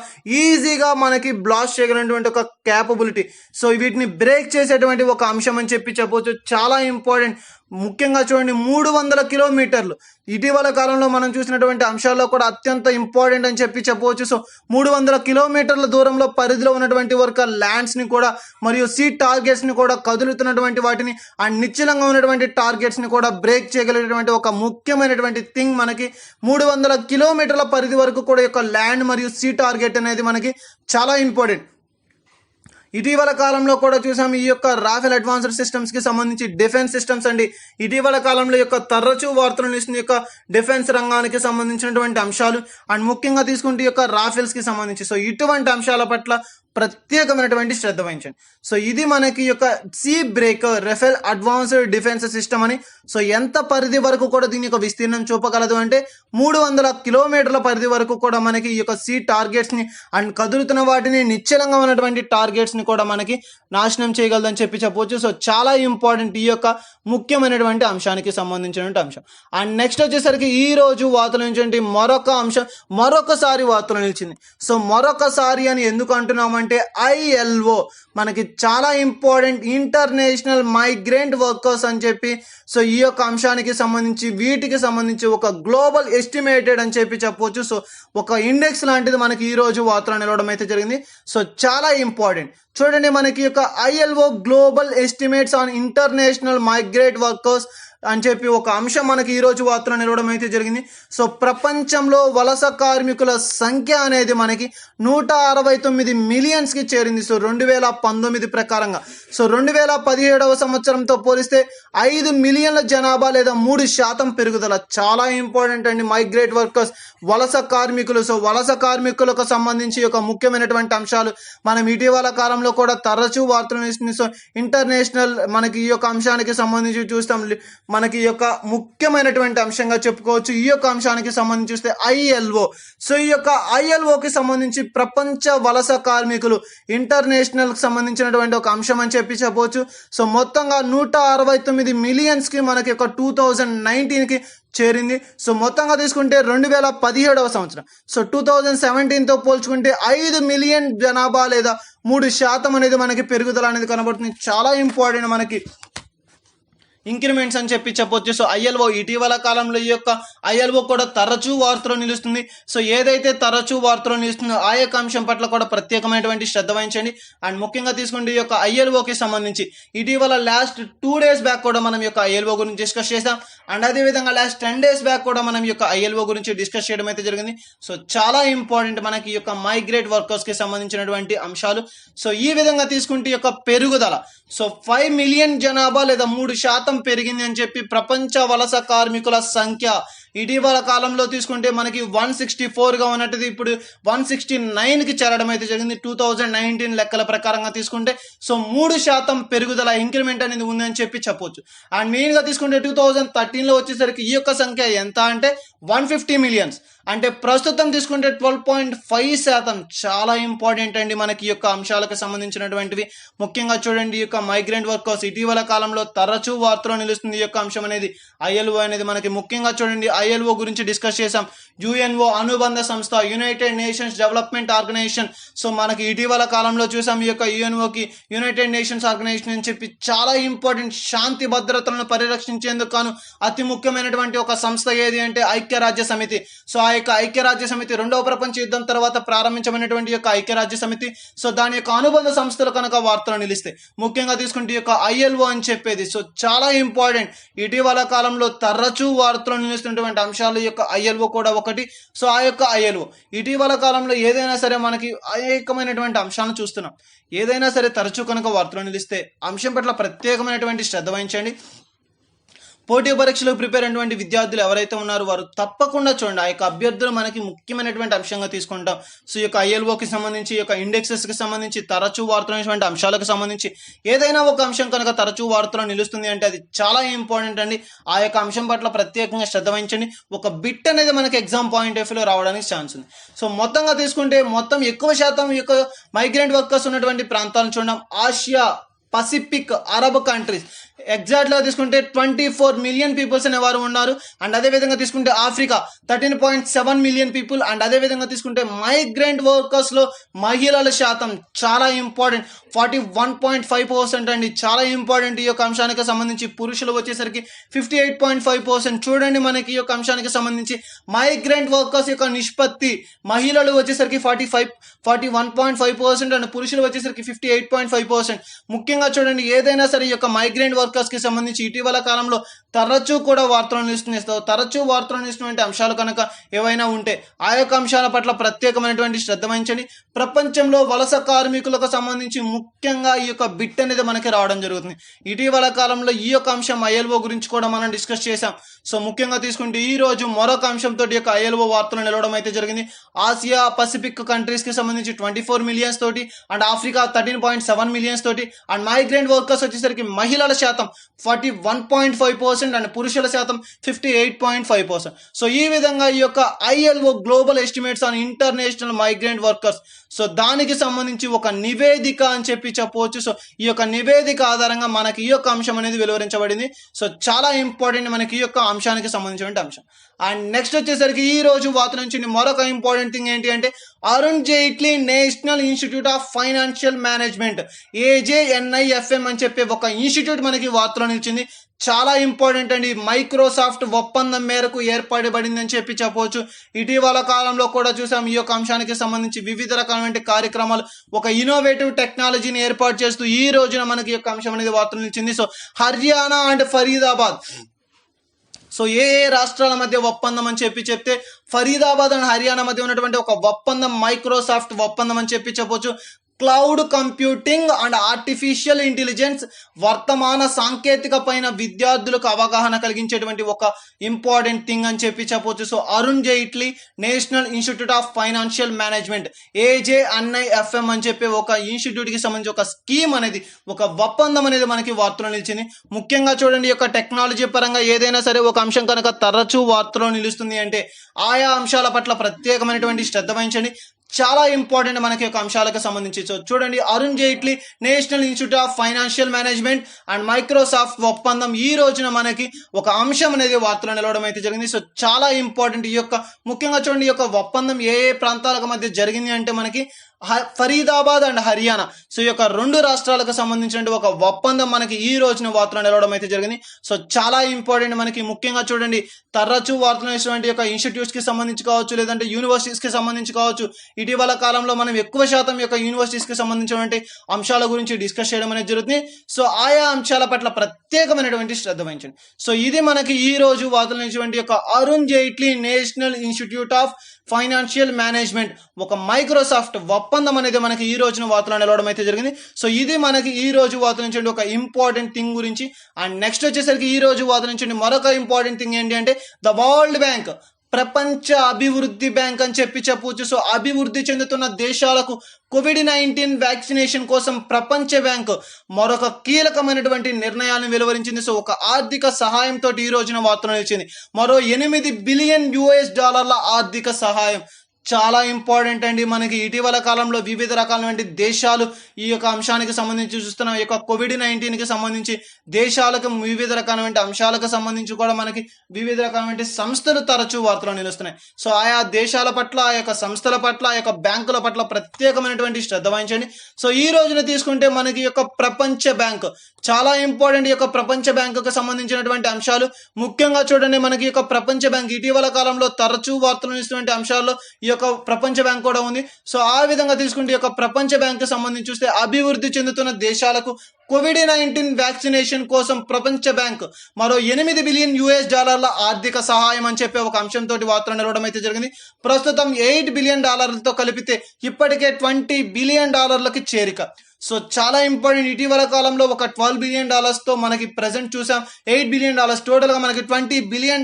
ఈజీగా మనకి బ్లాస్ట్ చేయగలిగినటువంటి ఒక క్యాపబిలిటీ. సో వీటిని బ్రేక్ చేసేటువంటి ఒక అంశం అని చెప్పవచ్చు. చాలా ఇంపార్టెంట్. ముఖ్యంగా చూడండి, 300 కిలోమీటర్లు ఇటీవల కాలంలో మనం చూసినటువంటి అంశాల్లో కూడా అత్యంత ఇంపార్టెంట్ అని చెప్పవచ్చు. సో 300 కిలోమీటర్ల దూరంలో పరిధిలో ఉన్నటువంటి వరకు ల్యాండ్స్ ని కూడా మరియు సీ టార్గెట్స్ ని కూడా కదులుతున్నటువంటి వాటిని అండ్ నిశ్చలంగా ఉన్నటువంటి టార్గెట్స్ ని కూడా బ్రేక్ చేయగలిగినటువంటి ఒక ముఖ్యమైనటువంటి థింగ్ మనకి 300 కిలోమీటర్ల పరిధి వరకు కూడా యొక్క ల్యాండ్ మరియు సీ టార్గెట్ అనేది మనకి చాలా ఇంపార్టెంట్. ఇటీవల కాలంలో కూడా చూసాం ఈ యొక్క రాఫెల్ అడ్వాన్స్డ్ సిస్టమ్స్ కి సంబంధించి డిఫెన్స్ సిస్టమ్స్ అండి. ఇటీవల కాలంలో యొక్క తరచూ వార్తలు నిలుస్తున్న యొక్క డిఫెన్స్ రంగానికి సంబంధించినటువంటి అంశాలు అండ్ ముఖ్యంగా తీసుకుంటే ఈ యొక్క రాఫెల్స్ కి సంబంధించి. సో ఇటువంటి అంశాల పట్ల ప్రత్యేకమైనటువంటి శ్రద్ధ వహించండి. సో ఇది మనకి యొక్క Sea Breaker Rafael advanced defence system అని. సో ఎంత పరిధి వరకు కూడా దీని యొక్క విస్తీర్ణం చూపగలదు అంటే 300 కిలోమీటర్ల పరిధి వరకు కూడా మనకి ఈ యొక్క సీ టార్గెట్స్ ని అండ్ కదులుతున్న వాటిని నిశ్చలంగా ఉన్నటువంటి టార్గెట్స్ ని కూడా మనకి నాశనం చేయగలదని చెప్పవచ్చు. సో చాలా ఇంపార్టెంట్ ఈ యొక్క ముఖ్యమైనటువంటి అంశానికి సంబంధించినటువంటి అంశం. అండ్ నెక్స్ట్ వచ్చేసరికి ఈ రోజు వార్తలు నిలిచినటువంటి మరొక అంశం, మరొకసారి వార్తలు నిలిచింది. సో మరొకసారి అని ఎందుకు అంటున్నామంటే ILO మనకి చాలా ఇంపార్టెంట్, ఇంటర్నేషనల్ మైగ్రెంట్ వర్కర్స్ అని చెప్పి. సో ఈ యొక్క అంశానికి సంబంధించి వీటికి సంబంధించి ఒక గ్లోబల్ ఎస్టిమేటెడ్ అని చెప్పవచ్చు. సో ఒక ఇండెక్స్ లాంటిది మనకి ఈ రోజు వార్తలు నిలవడం అయితే జరిగింది. సో చాలా ఇంపార్టెంట్. చూడండి, మనకి యొక్క ILO global estimates on international migrate workers అని చెప్పి ఒక అంశం మనకి ఈ రోజు వార్తలు నిలవడం అయితే జరిగింది. సో ప్రపంచంలో వలస కార్మికుల సంఖ్య అనేది మనకి 169 మిలియన్స్ కి చేరింది. సో 2019 ప్రకారంగా. సో 2017 సంవత్సరంతో పోలిస్తే 5 మిలియన్ల జనాభా లేదా 3% పెరుగుదల. చాలా ఇంపార్టెంట్ అండి మైగ్రేట్ వర్కర్స్, వలస కార్మికులు. సో వలస కార్మికులకు సంబంధించి ఒక ముఖ్యమైనటువంటి అంశాలు మనం ఇటీవల కాలంలో కూడా తరచూ వార్తలు ఇస్తుంది. సో ఇంటర్నేషనల్ మనకి ఈ యొక్క అంశానికి సంబంధించి చూస్తాం. మనకి ఈ యొక్క ముఖ్యమైనటువంటి అంశంగా చెప్పుకోవచ్చు. ఈ యొక్క అంశానికి సంబంధించి చూస్తే ILO. సో ఈ యొక్క ILOకి సంబంధించి ప్రపంచ వలస కార్మికులు ఇంటర్నేషనల్ కి సంబంధించినటువంటి ఒక అంశం అని చెప్పవచ్చు. సో మొత్తంగా 169 మిలియన్స్ కి మనకి ఒక 2019 కి చేరింది. సో మొత్తంగా తీసుకుంటే 2017 సంవత్సరం. సో 2017తో పోల్చుకుంటే 5 మిలియన్ జనాభా లేదా 3% అనేది మనకి పెరుగుదల అనేది కనబడుతుంది. చాలా ఇంపార్టెంట్ మనకి ఇంక్రిమెంట్స్ అని చెప్పొచ్చు. సో ILO ఇటీవల కాలంలో ఈ యొక్క ILO కూడా తరచూ వార్తలు నిలుస్తుంది. సో ఏదైతే తరచూ వార్తలు నిలుస్తుందో ఆ యొక్క అంశం పట్ల కూడా ప్రత్యేకమైనటువంటి శ్రద్ధ వహించండి. అండ్ ముఖ్యంగా తీసుకుంటే ఈ యొక్క ILOకి సంబంధించి ఇటీవల లాస్ట్ 2 days బ్యాక్ కూడా మనం ఈ యొక్క ILO గురించి డిస్కస్ చేసాం. అండ్ అదేవిధంగా లాస్ట్ 10 days బ్యాక్ కూడా మనం ఈ యొక్క ILO గురించి డిస్కస్ చేయడం అయితే జరిగింది. సో చాలా ఇంపార్టెంట్ మనకి ఈ యొక్క మైగ్రేట్ వర్కర్స్ కి సంబంధించినటువంటి అంశాలు. సో ఈ విధంగా తీసుకుంటే ఈ యొక్క పెరుగుదల, సో 5 మిలియన్ జనాభా లేదా 3% పెరిగింది అని చెప్పి ప్రపంచ వలస కార్మికుల సంఖ్య ఇటీవల కాలంలో తీసుకుంటే మనకి 164గా ఉన్నట్టుది ఇప్పుడు 169కి చేరడం అయితే జరిగింది 2019 లెక్కల ప్రకారంగా తీసుకుంటే. సో 3% పెరుగుదల ఇంక్రిమెంట్ అనేది ఉందని చెప్పొచ్చు. అండ్ మెయిన్గా తీసుకుంటే 2013లో వచ్చేసరికి ఈ యొక్క సంఖ్య ఎంత అంటే 150 మిలియన్స్, అంటే ప్రస్తుతం తీసుకుంటే 12.5%. చాలా ఇంపార్టెంట్ అండి మనకి ఈ యొక్క అంశాలకు సంబంధించినటువంటివి. ముఖ్యంగా చూడండి ఈ యొక్క మైగ్రెంట్ వర్కర్స్ ఇటీవల కాలంలో తరచూ వార్తలో నిలుస్తుంది ఈ యొక్క అంశం అనేది. ILO అనేది మనకి ముఖ్యంగా చూడండి ILO గురించి డిస్కస్ చేసాం. UNO అనుబంధ సంస్థ, United Nations development organisation. So మనకి ఇటీవల కాలంలో చూసాం ఈ యొక్క UNOకి యునైటెడ్ నేషన్స్ ఆర్గనైజేషన్ అని చెప్పి చాలా ఇంపార్టెంట్ శాంతి భద్రతలను పరిరక్షించేందుకు గాను అతి ముఖ్యమైనటువంటి ఒక సంస్థ ఏది అంటే ఐక్యరాజ్య సమితి. సో ఆ యొక్క ఐక్యరాజ్య సమితి రెండవ ప్రపంచ యుద్ధం తర్వాత ప్రారంభించబడినటువంటి యొక్క ఐక్యరాజ్య సమితి. సో దాని యొక్క అనుబంధ సంస్థలు కనుక వార్తలు నిలిస్తే ముఖ్యంగా తీసుకుంటే ఈ యొక్క ILO అని చెప్పేది. సో చాలా ఇంపార్టెంట్, ఇటీవల కాలంలో తరచూ వార్తలు నిలుస్తున్నటువంటి అంశాలు ఈ యొక్క ILO కూడా ఒకటి. సో ఆ యొక్క ILO ఇటీవల కాలంలో ఏదైనా సరే మనకి అనేకమైనటువంటి అంశాలను చూస్తున్నాం. ఏదైనా సరే తరచూ కనుక వార్తలు నిలిస్తే అంశం పట్ల ప్రత్యేకమైనటువంటి శ్రద్ధ వహించండి. పోటీ పరీక్షలకు ప్రిపేర్ అయినటువంటి విద్యార్థులు ఎవరైతే ఉన్నారో వారు తప్పకుండా చూడండి. ఆ యొక్క అభ్యర్థులు మనకి ముఖ్యమైనటువంటి అంశంగా తీసుకుంటాం. సో ఈ యొక్క ILOకి సంబంధించి, ఈ యొక్క ఇండెక్సెస్కి సంబంధించి, తరచూ వార్తలైనటువంటి అంశాలకు సంబంధించి ఏదైనా ఒక అంశం కనుక తరచూ వార్తలో నిలుస్తుంది అంటే అది చాలా ఇంపార్టెంట్ అండి. ఆ యొక్క అంశం పట్ల ప్రత్యేకంగా శ్రద్ధ వహించండి. ఒక బిట్ అనేది మనకి ఎగ్జామ్ పాయింట్ ఆఫ్ వ్యూలో రావడానికి ఛాన్స్ ఉంది. సో మొత్తంగా తీసుకుంటే మొత్తం ఎక్కువ శాతం ఈ యొక్క మైగ్రెంట్ వర్కర్స్ ఉన్నటువంటి ప్రాంతాలను చూడడం ఆసియా, పసిఫిక్, అరబ్ కంట్రీస్. ఎగ్జాక్ట్గా తీసుకుంటే 24 మిలియన్ పీపుల్స్ అనేవారు ఉన్నారు. అండ్ అదేవిధంగా తీసుకుంటే ఆఫ్రికా 13.7 మిలియన్ పీపుల్. అండ్ అదేవిధంగా తీసుకుంటే మైగ్రెంట్ వర్కర్స్లో మహిళల శాతం చాలా ఇంపార్టెంట్, 41.5% అండి. చాలా ఇంపార్టెంట్ ఈ యొక్క అంశానికి సంబంధించి. పురుషులు వచ్చేసరికి 58.5%. చూడండి మనకి ఈ యొక్క అంశానికి సంబంధించి మైగ్రెంట్ వర్కర్స్ యొక్క నిష్పత్తి, మహిళలు వచ్చేసరికి 41.5% అండ్ పురుషులు వచ్చేసరికి 58.5%. ముఖ్యంగా చూడండి ఏదైనా సరే ఈ యొక్క మైగ్రెంట్ వర్కర్స్ కి సంబంధించి ఇటీవల కాలంలో తరచూ కూడా వార్తలు నిలుస్తున్నాయి. తరచూ వార్తలు నిలుస్తున్నటువంటి అంశాలు కనుక ఏవైనా ఉంటే ఆ యొక్క అంశాల పట్ల ప్రత్యేకమైనటువంటి శ్రద్ధ వహించండి. ప్రపంచంలో వలస కార్మికులకు సంబంధించి ముఖ్యంగా ఈ యొక్క బిట్ అనేది మనకి రావడం జరుగుతుంది. ఇటీవల కాలంలో ఈ యొక్క అంశం ILO గురించి కూడా మనం డిస్కస్ చేసాం. సో ముఖ్యంగా తీసుకుంటే ఈ రోజు మరొక అంశంతో ఈ యొక్క ILO వార్తలు నిలవడం అయితే జరిగింది. ఆసియా, పసిఫిక్ కంట్రీస్ కి సంబంధించి 24 మిలియన్స్ తోటి, అండ్ ఆఫ్రికా 13.7 మిలియన్స్ తోటి, అండ్ మైగ్రెంట్ వర్కర్స్ వచ్చేసరికి మహిళల శాతం 41.5% అండ్ పురుషుల శాతం 58.5%. సో ఈ విధంగా ఈ యొక్క ILO global estimates on international migrant workers, so దానికి సంబంధించి ఒక నివేదిక అని చెప్పవచ్చు. సో ఈ యొక్క నివేదిక ఆధారంగా మనకి ఈ యొక్క అంశం అనేది వెలువరించబడింది. సో చాలా ఇంపార్టెంట్ మనకి ఈ యొక్క అంశానికి సంబంధించిన అంశం. అండ్ నెక్స్ట్ వచ్చేసరికి ఈ రోజు వార్త నుంచి మరొక ఇంపార్టెంట్ థింగ్ ఏంటి అంటే Arun Jaitley national institute of financial management, AJNIFM అని చెప్పే ఒక ఇన్స్టిట్యూట్ మనకి వార్తలో నిలిచింది. చాలా ఇంపార్టెంట్ అండి. మైక్రోసాఫ్ట్ ఒప్పందం మేరకు ఏర్పడబడింది అని చెప్పవచ్చు. ఇటీవల కాలంలో కూడా చూసాం ఈ యొక్క అంశానికి సంబంధించి వివిధ రకాలైన కార్యక్రమాలు, ఒక ఇన్నోవేటివ్ టెక్నాలజీని ఏర్పాటు చేస్తూ ఈ రోజున మనకి ఈ యొక్క అంశం అనేది వార్తలు నిలిచింది. So Haryana and Faridabad, so ఏ రాష్ట్రాల మధ్య ఒప్పందం అని చెప్తే ఫరీదాబాద్ అండ్ హర్యానా మధ్య ఉన్నటువంటి ఒక ఒప్పందం మైక్రోసాఫ్ట్ ఒప్పందం అని చెప్పవచ్చు. Cloud computing and artificial intelligence, వర్తమాన సాంకేతిక పైన విద్యార్థులకు అవగాహన కలిగించేటువంటి ఒక ఇంపార్టెంట్ థింగ్ అని చెప్పవచ్చు. So Arun Jaitley national institute of financial management, AJNIFM అని చెప్పే ఒక ఇన్స్టిట్యూట్ కి సంబంధించి ఒక స్కీమ్ అనేది, ఒక ఒప్పందం అనేది మనకి వార్తలో నిలిచింది. ముఖ్యంగా చూడండి ఈ యొక్క టెక్నాలజీ పరంగా ఏదైనా సరే ఒక అంశం కనుక తరచూ వార్తలో నిలుస్తుంది అంటే ఆయా అంశాల పట్ల ప్రత్యేకమైనటువంటి శ్రద్ధ వహించండి. చాలా ఇంపార్టెంట్ మనకి ఒక అంశాలకు సంబంధించి. సో చూడండి Arun Jaitley national institute of financial management and Microsoft ఒప్పందం ఈ రోజున మనకి ఒక అంశం అనేది వార్తలో నిలవడం అయితే జరిగింది. సో చాలా ఇంపార్టెంట్ ఈ యొక్క ముఖ్యంగా చూడండి ఈ యొక్క ఒప్పందం ఏ ప్రాంతాలకు మధ్య జరిగింది అంటే మనకి ఫరీదాబాద్ అండ్ హర్యానా, సో ఈ యొక్క రెండు రాష్ట్రాలకు సంబంధించిన ఒక ఒప్పందం మనకి ఈ రోజున వార్తలు నిలవడం అయితే జరిగింది. సో చాలా ఇంపార్టెంట్ మనకి. ముఖ్యంగా చూడండి తరచూ వార్తలు ఇచ్చినటువంటి యొక్క ఇన్స్టిట్యూట్స్ కి సంబంధించి కావచ్చు, లేదంటే యూనివర్సిటీస్ కి సంబంధించి కావచ్చు. ఇటీవల కాలంలో మనం ఎక్కువ శాతం యొక్క యూనివర్సిటీస్ కి సంబంధించినటువంటి అంశాల గురించి డిస్కస్ చేయడం అనేది జరుగుతుంది. సో ఆయా అంశాల పట్ల ప్రత్యేకమైనటువంటి శ్రద్ధ వహించండి. సో ఇది మనకి ఈ రోజు వార్తలు ఇచ్చినటువంటి యొక్క Arun Jaitley national institute of financial management, ఒక మైక్రోసాఫ్ట్ ఒప్పందం అనేది మనకి ఈ రోజున వార్తలో నిలవడం అయితే జరిగింది. సో ఇది మనకి ఈ రోజు వార్తల నుంచి ఒక ఇంపార్టెంట్ థింగ్ గురించి. అండ్ నెక్స్ట్ వచ్చేసరికి ఈ రోజు వార్తల నుంచి మరొక ఇంపార్టెంట్ థింగ్ ఏంటి అంటే ద వరల్డ్ బ్యాంక్, ప్రపంచ అభివృద్ధి బ్యాంక్ అని చెప్పవచ్చు. సో అభివృద్ధి చెందుతున్న దేశాలకు COVID-19 వ్యాక్సినేషన్ కోసం ప్రపంచ బ్యాంక్ మరొక కీలకమైనటువంటి నిర్ణయాన్ని వెలువరించింది. సో ఒక ఆర్థిక సహాయంతో ఈ రోజున వార్తలు నిలిచింది. మరో $8 బిలియన్ ఆర్థిక సహాయం. చాలా ఇంపార్టెంట్ అండి. మనకి ఇటీవల కాలంలో వివిధ రకాలైన దేశాలు ఈ యొక్క అంశానికి సంబంధించి చూస్తున్నాం. ఈ యొక్క COVID-19కి సంబంధించి దేశాలకు వివిధ రకాలైన అంశాలకు సంబంధించి కూడా మనకి వివిధ రకాలైన సంస్థలు తరచూ వార్తలు నిలుస్తున్నాయి. సో ఆయా దేశాల పట్ల, ఆ యొక్క సంస్థల పట్ల, ఆ యొక్క బ్యాంకుల పట్ల ప్రత్యేకమైనటువంటి శ్రద్ధ వహించండి. సో ఈ రోజున తీసుకుంటే మనకి యొక్క ప్రపంచ బ్యాంక్ చాలా ఇంపార్టెంట్. ఈ యొక్క ప్రపంచ బ్యాంకుకు సంబంధించినటువంటి అంశాలు ముఖ్యంగా చూడండి. మనకి యొక్క ప్రపంచ బ్యాంక్ ఇటీవల కాలంలో తరచూ వార్తలు ఇస్తున్నటువంటి అంశాల్లో ఈ యొక్క ప్రపంచ బ్యాంక్ కూడా ఉంది. సో ఆ విధంగా తీసుకుంటే ఈ యొక్క ప్రపంచ బ్యాంక్ సంబంధించి చూస్తే అభివృద్ధి చెందుతున్న దేశాలకు COVID-19 వ్యాక్సినేషన్ కోసం ప్రపంచ బ్యాంక్ మరో $8 బిలియన్ ఆర్థిక సహాయం అని చెప్పే ఒక అంశంతో వార్తలు నిలవడం అయితే జరిగింది. ప్రస్తుతం $8 బిలియన్ కలిపితే ఇప్పటికే $20 బిలియన్ చేరిక. సో చాలా ఇంపార్టెంట్. ఇటీవల కాలంలో ఒక $12 బిలియన్ తో మనకి ప్రెసెంట్ చూసాం. $8 బిలియన్ టోటల్ గా మనకి $20 బిలియన్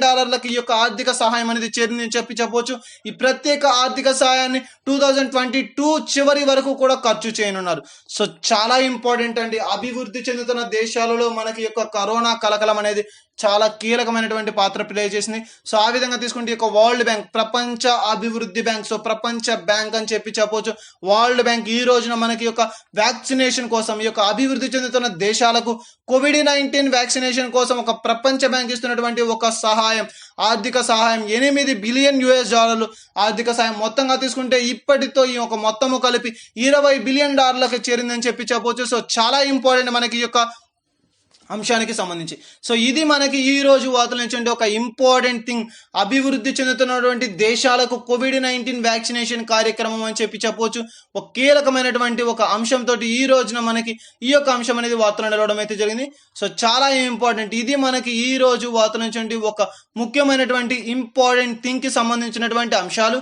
ఈ యొక్క ఆర్థిక సహాయం అనేది చేరిందని చెప్పవచ్చు. ఈ ప్రత్యేక ఆర్థిక సహాయాన్ని 2022 చివరి వరకు కూడా ఖర్చు చేయనున్నారు. సో చాలా ఇంపార్టెంట్ అండి. అభివృద్ధి చెందుతున్న దేశాలలో మనకి యొక్క కరోనా కలకలం అనేది చాలా కీలకమైనటువంటి పాత్ర ప్లే చేసింది. సో ఆ విధంగా తీసుకుంటే ఒక వరల్డ్ బ్యాంక్, ప్రపంచ అభివృద్ధి బ్యాంక్, సో ప్రపంచ బ్యాంక్ అని చెప్పవచ్చు. వరల్డ్ బ్యాంక్ ఈ రోజున మనకి యొక్క వ్యాక్సినేషన్ కోసం, ఈ యొక్క అభివృద్ధి చెందుతున్న దేశాలకు COVID-19 వ్యాక్సినేషన్ కోసం ఒక ప్రపంచ బ్యాంక్ ఇస్తున్నటువంటి ఒక సహాయం, ఆర్థిక సహాయం $8 బిలియన్ ఆర్థిక సహాయం. మొత్తంగా తీసుకుంటే ఇప్పటితో ఈ ఒక మొత్తము కలిపి $20 బిలియన్ చేరిందని చెప్పవచ్చు. సో చాలా ఇంపార్టెంట్ మనకి ఈ యొక్క అంశానికి సంబంధించి. సో ఇది మనకి ఈ రోజు వార్తల నుంచి ఒక ఇంపార్టెంట్ థింగ్, అభివృద్ధి చెందుతున్నటువంటి దేశాలకు COVID-19 వ్యాక్సినేషన్ కార్యక్రమం అని చెప్పవచ్చు. ఒక కీలకమైనటువంటి ఒక అంశంతో ఈ రోజున మనకి ఈ యొక్క అంశం అనేది వార్తలు నిలవడం అయితే జరిగింది. సో చాలా ఇంపార్టెంట్. ఇది మనకి ఈ రోజు వార్తల నుంచి ఒక ముఖ్యమైనటువంటి ఇంపార్టెంట్ థింగ్ కి సంబంధించినటువంటి అంశాలు.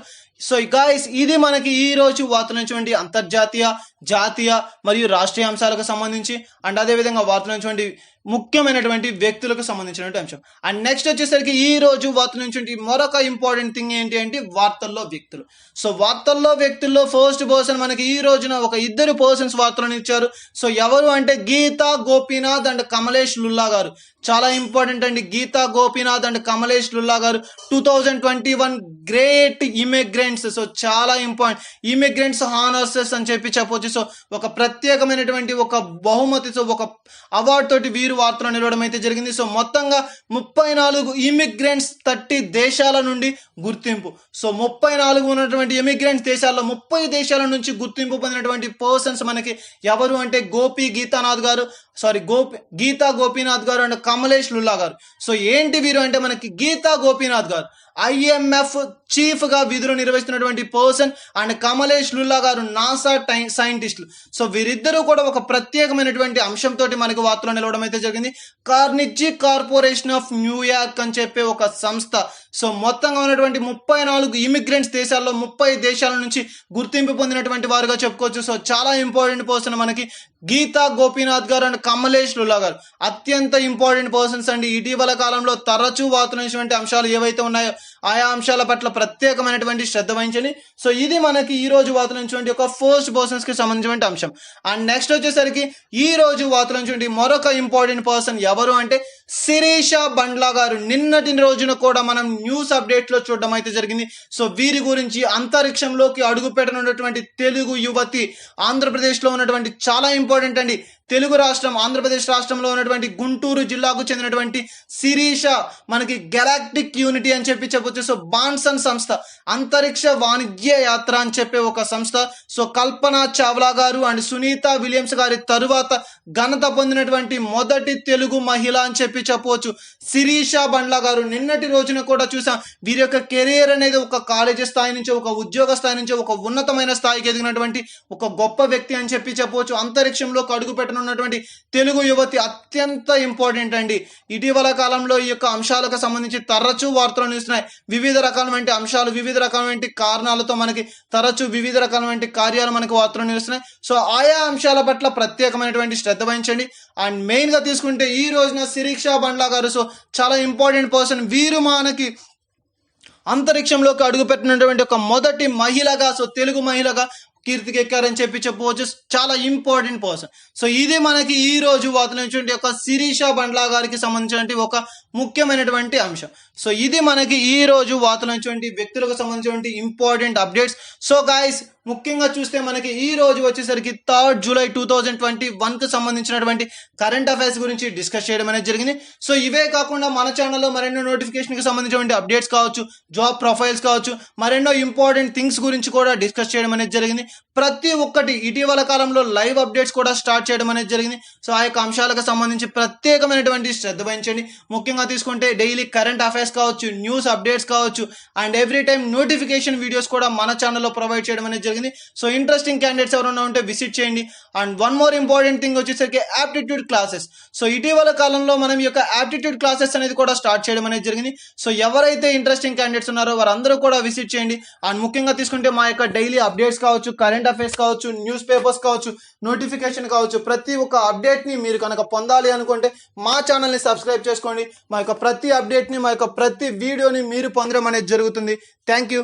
సో గాయస్, ఇది మనకి ఈ రోజు వార్తల నుంచి అంతర్జాతీయ, జాతీయ మరియు రాష్ట్రీయ అంశాలకు సంబంధించి అండ్ అదేవిధంగా వార్తల నుంచి ముఖ్యమైనటువంటి వ్యక్తులకు సంబంధించినటువంటి అంశం. అండ్ నెక్స్ట్ వచ్చేసరికి ఈ రోజు వార్తల నుంచి మరొక ఇంపార్టెంట్ థింగ్ ఏంటి అంటే వార్తల్లో వ్యక్తులు. సో వార్తల్లో వ్యక్తుల్లో ఫస్ట్ పర్సన్ మనకి ఈ రోజున ఒక ఇద్దరు పర్సన్స్ వార్తలను ఇచ్చారు. సో ఎవరు అంటే గీతా గోపీనాథ్ అండ్ కమలేష్ లుల్లా గారు. చాలా ఇంపార్టెంట్ అండి. గీతా గోపీనాథ్ అండ్ కమలేష్ లుల్లా గారు 2021 గ్రేట్ ఇమిగ్రెంట్స్. సో చాలా ఇంపార్టెంట్ ఇమిగ్రెంట్స్ హానర్స్ అని చెప్పవచ్చు. సో ఒక ప్రత్యేకమైనటువంటి ఒక బహుమతి, సో ఒక అవార్డు తోటి వీరు వార్తలు నిలవడం అయితే జరిగింది. సో మొత్తంగా 34 ఇమిగ్రెంట్స్ 30 దేశాల నుండి గుర్తింపు. సో 34 ఉన్నటువంటి ఇమిగ్రెంట్స్ దేశాల్లో 30 దేశాల నుంచి గుర్తింపు పొందినటువంటి పర్సన్స్ మనకి ఎవరు అంటే గీతా గోపీనాథ్ గారు అండ్ కమలేష్ లుల్లా గారు. సో ఏంటి వీరు అంటే మనకి గీతా గోపీనాథ్ గారు IMF చీఫ్ గా విధులు నిర్వహిస్తున్నటువంటి పర్సన్ అండ్ కమలేష్ లుల్లా గారు నాసా సైంటిస్టులు. సో వీరిద్దరూ కూడా ఒక ప్రత్యేకమైనటువంటి అంశంతో మనకి వార్తలు నిలవడం అయితే జరిగింది. కార్నిజీ కార్పొరేషన్ ఆఫ్ న్యూయార్క్ అని చెప్పే ఒక సంస్థ. సో మొత్తంగా ఉన్నటువంటి 34 ఇమిగ్రెంట్స్ దేశాల్లో 30 దేశాల నుంచి గుర్తింపు పొందినటువంటి వారుగా చెప్పుకోవచ్చు. సో చాలా ఇంపార్టెంట్ పర్సన్ మనకి గీతా గోపీనాథ్ గారు అండ్ కమలేష్ లుల్లా గారు. అత్యంత ఇంపార్టెంట్ పర్సన్స్ అండి. ఇటీవల కాలంలో తరచూ వార్తలు అంశాలు ఏవైతే ఉన్నాయో ఆయా అంశాల పట్ల ప్రత్యేకమైనటువంటి శ్రద్ధ వహించండి. సో ఇది మనకి ఈ రోజు వార్తల నుంచి ఒక ఫస్ట్ పర్సన్స్ కి సంబంధించిన అంశం. అండ్ నెక్స్ట్ వచ్చేసరికి ఈ రోజు వార్తల నుంచి మరొక ఇంపార్టెంట్ పర్సన్ ఎవరు అంటే శిరీష బండ్లా గారు. నిన్నటి రోజున కూడా మనం న్యూస్ అప్డేట్ లో చూడడం అయితే జరిగింది. సో వీరి గురించి అంతరిక్షంలోకి అడుగు పెట్టనున్నటువంటి తెలుగు యువతి, ఆంధ్రప్రదేశ్ లో ఉన్నటువంటి చాలా ఇంపార్టెంట్ అండి. తెలుగు రాష్ట్రం ఆంధ్రప్రదేశ్ రాష్ట్రంలో ఉన్నటువంటి గుంటూరు జిల్లాకు చెందినటువంటి శిరీష మనకి గెలాక్టిక్ యూనిటీ అని చెప్పవచ్చు. సో బాన్సన్ సంస్థ, అంతరిక్ష వాణిజ్య యాత్ర అని చెప్పే ఒక సంస్థ. సో కల్పన చావ్లా గారు అండ్ సునీత విలియమ్స్ గారి తరువాత ఘనత పొందినటువంటి మొదటి తెలుగు మహిళ అని చెప్పవచ్చు శిరీష బండ్లా గారు. నిన్నటి రోజున కూడా చూసాం వీరి యొక్క కెరియర్ అనేది ఒక కాలేజీ స్థాయి నుంచి, ఒక ఉద్యోగ స్థాయి నుంచి ఒక ఉన్నతమైన స్థాయికి ఎదిగినటువంటి ఒక గొప్ప వ్యక్తి అని చెప్పవచ్చు. అంతరిక్షంలోకి అడుగు పట్టున ఉన్నటువంటి తెలుగు యువతి అత్యంత ఇంపార్టెంట్ అండి. ఇటీవల కాలంలో ఈ యొక్క అంశాలకు సంబంధించి తరచూ వార్తలు నిలుస్తున్నాయి. వివిధ రకాలైన అంశాలు, వివిధ రకాలైన కారణాలతో మనకి తరచూ వివిధ రకాలైన కార్యాలు మనకు వార్తలు నిలుస్తున్నాయి. సో ఆయా అంశాల పట్ల ప్రత్యేకమైనటువంటి శ్రద్ధ వహించండి. అండ్ మెయిన్ గా తీసుకుంటే ఈ రోజున శిరీక్ష బండ్లా గారు, సో చాలా ఇంపార్టెంట్ పర్సన్. వీరు మనకి అంతరిక్షంలోకి అడుగుపెట్టినటువంటి ఒక మొదటి మహిళగా, సో తెలుగు మహిళగా కీర్తికెక్కారని చెప్పవచ్చు. చాలా ఇంపార్టెంట్ పర్సన్. సో ఇది మనకి ఈ రోజు వార్తలు ఒక శిరీష బండ్లా గారికి సంబంధించినటువంటి ఒక ముఖ్యమైనటువంటి అంశం. సో ఇది మనకి ఈ రోజు వార్తలు వ్యక్తులకు సంబంధించినటువంటి ఇంపార్టెంట్ అప్డేట్స్. సో గైస్, ముఖ్యంగా చూస్తే మనకి ఈ రోజు వచ్చేసరికి 3 జూలై 2021 కు సంబంధించినటువంటి కరెంట్ అఫైర్స్ గురించి డిస్కస్ చేయడం అనేది జరిగింది. సో ఇవే కాకుండా మన ఛానల్లో మరెన్నో నోటిఫికేషన్ కి సంబంధించినటువంటి అప్డేట్స్ కావచ్చు, జాబ్ ప్రొఫైల్స్ కావచ్చు, మరెన్నో ఇంపార్టెంట్ థింగ్స్ గురించి కూడా డిస్కస్ చేయడం అనేది జరిగింది. ప్రతి ఒక్కటి ఇటీవల కాలంలో లైవ్ అప్డేట్స్ కూడా స్టార్ట్ చేయడం అనేది జరిగింది. సో ఆ యొక్క అంశాలకు సంబంధించి ప్రత్యేకమైనటువంటి శ్రద్ధ వహించండి. ముఖ్యంగా తీసుకుంటే డైలీ కరెంట్ అఫైర్స్ కావచ్చు, న్యూస్ అప్డేట్స్ కావచ్చు, and every time notification videos కూడా మన ఛానల్లో ప్రొవైడ్ చేయడం అనేది జరిగింది. సో ఇంట్రెస్టింగ్ క్యాండిడేట్స్ ఎవరైనా ఉంటే విజిట్ చేయండి. And one more important thing వచ్చేసరికి యాప్టిట్యూడ్ క్లాసెస్. సో ఇటీవల కాలంలో మనం ఈ యొక్క యాప్టిట్యూడ్ క్లాసెస్ అనేది కూడా స్టార్ట్ చేయడం అనేది జరిగింది. సో ఎవరైతే ఇంట్రెస్టింగ్ క్యాండిడేట్స్ ఉన్నారో వారందరూ కూడా విజిట్ చేయండి. అండ్ ముఖ్యంగా తీసుకుంటే మా యొక్క డైలీ అప్డేట్స్ కావచ్చు, కరెంట్ అఫైర్స్ కావచ్చు, న్యూస్ పేపర్స్ కావచ్చు, నోటిఫికేషన్ కావచ్చు, ప్రతి ఒక్క అప్డేట్ ని మీరు కనుక పొందాలి అనుకుంటే మా ఛానల్ ని సబ్స్క్రైబ్ చేసుకోండి. మా యొక్క ప్రతి అప్డేట్ ని, మా యొక్క ప్రతి వీడియోని మీరు పొందడం అనేది జరుగుతుంది. Thank you.